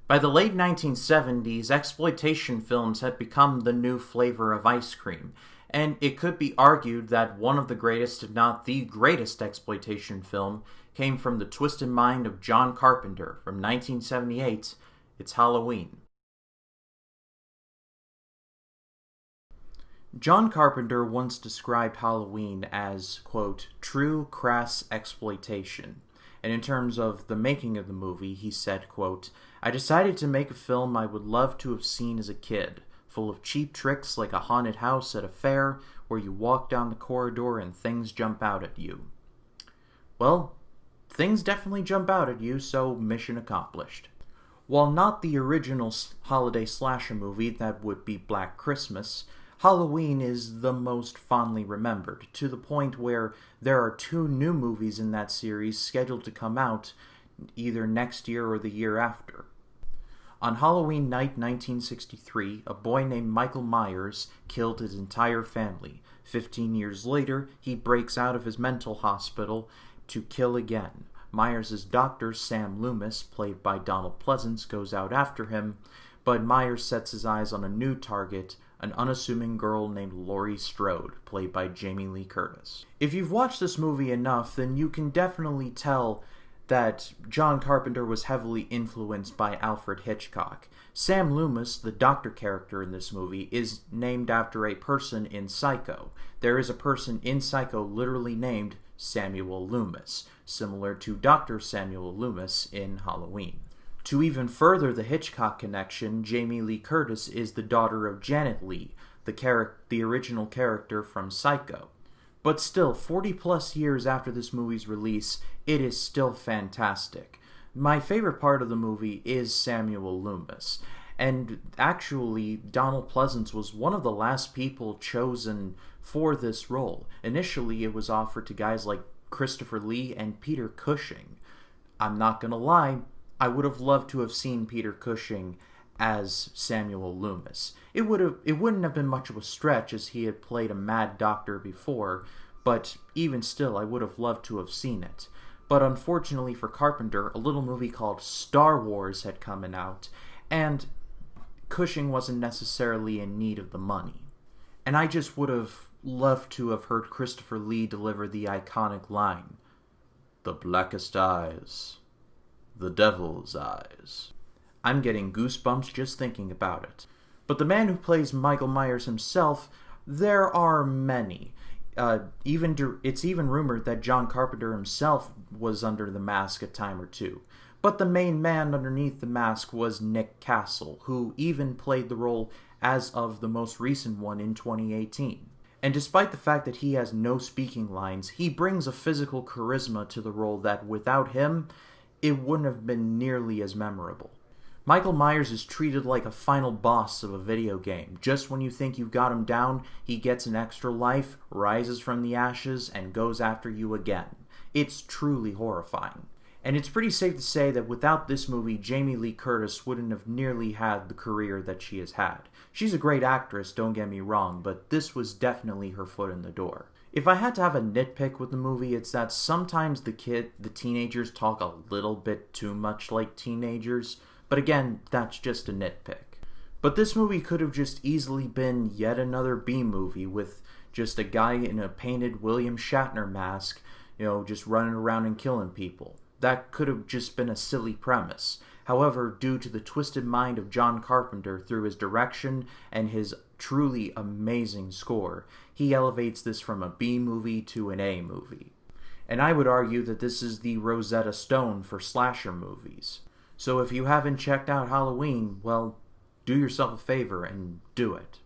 By the late 1970s, exploitation films had become the new flavor of ice cream, and it could be argued that one of the greatest, if not the greatest exploitation film came from the twisted mind of John Carpenter from 1978. It's Halloween. John Carpenter once described Halloween as, quote, true crass exploitation. And in terms of the making of the movie, he said, quote, I decided to make a film I would love to have seen as a kid, full of cheap tricks like a haunted house at a fair where you walk down the corridor and things jump out at you. Well, things definitely jump out at you, so mission accomplished. While not the original holiday slasher movie that would be Black Christmas, Halloween is the most fondly remembered, to the point where there are 2 new movies in that series scheduled to come out either next year or the year after. On Halloween night 1963, a boy named Michael Myers killed his entire family. 15 years later, he breaks out of his mental hospital to kill again. Myers' doctor, Sam Loomis, played by Donald Pleasence, goes out after him, but Myers sets his eyes on a new target, an unassuming girl named Laurie Strode, played by Jamie Lee Curtis. If you've watched this movie enough, then you can definitely tell that John Carpenter was heavily influenced by Alfred Hitchcock. Sam Loomis, the doctor character in this movie, is named after a person in Psycho. There is a person in Psycho literally named Samuel Loomis, similar to Dr. Samuel Loomis in Halloween. To even further the Hitchcock connection, Jamie Lee Curtis is the daughter of Janet Leigh, the original character from Psycho. But still, 40 plus years after this movie's release, it is still fantastic. My favorite part of the movie is Samuel Loomis. And actually, Donald Pleasence was one of the last people chosen for this role. Initially, it was offered to guys like Christopher Lee and Peter Cushing. I'm not gonna lie, I would have loved to have seen Peter Cushing as Samuel Loomis. It wouldn't have been much of a stretch, as he had played a mad doctor before, but even still, I would have loved to have seen it. But unfortunately for Carpenter, a little movie called Star Wars had come out, and Cushing wasn't necessarily in need of the money. And I just would have loved to have heard Christopher Lee deliver the iconic line, "The blackest eyes, the devil's eyes." I'm getting goosebumps just thinking about it. But the man who plays Michael Myers himself, there are many. It's even rumored that John Carpenter himself was under the mask a time or two. But the main man underneath the mask was Nick Castle, who even played the role as of the most recent one in 2018. And despite the fact that he has no speaking lines, he brings a physical charisma to the role that without him, it wouldn't have been nearly as memorable. Michael Myers is treated like a final boss of a video game. Just when you think you've got him down, he gets an extra life, rises from the ashes, and goes after you again. It's truly horrifying. And it's pretty safe to say that without this movie, Jamie Lee Curtis wouldn't have nearly had the career that she has had. She's a great actress, don't get me wrong, but this was definitely her foot in the door. If I had to have a nitpick with the movie, it's that sometimes the teenagers talk a little bit too much like teenagers, but again, that's just a nitpick. But this movie could have just easily been yet another B-movie with just a guy in a painted William Shatner mask, just running around and killing people. That could have just been a silly premise. However, due to the twisted mind of John Carpenter through his direction and his truly amazing score, he elevates this from a B-movie to an A-movie. And I would argue that this is the Rosetta Stone for slasher movies. So if you haven't checked out Halloween, well, do yourself a favor and do it.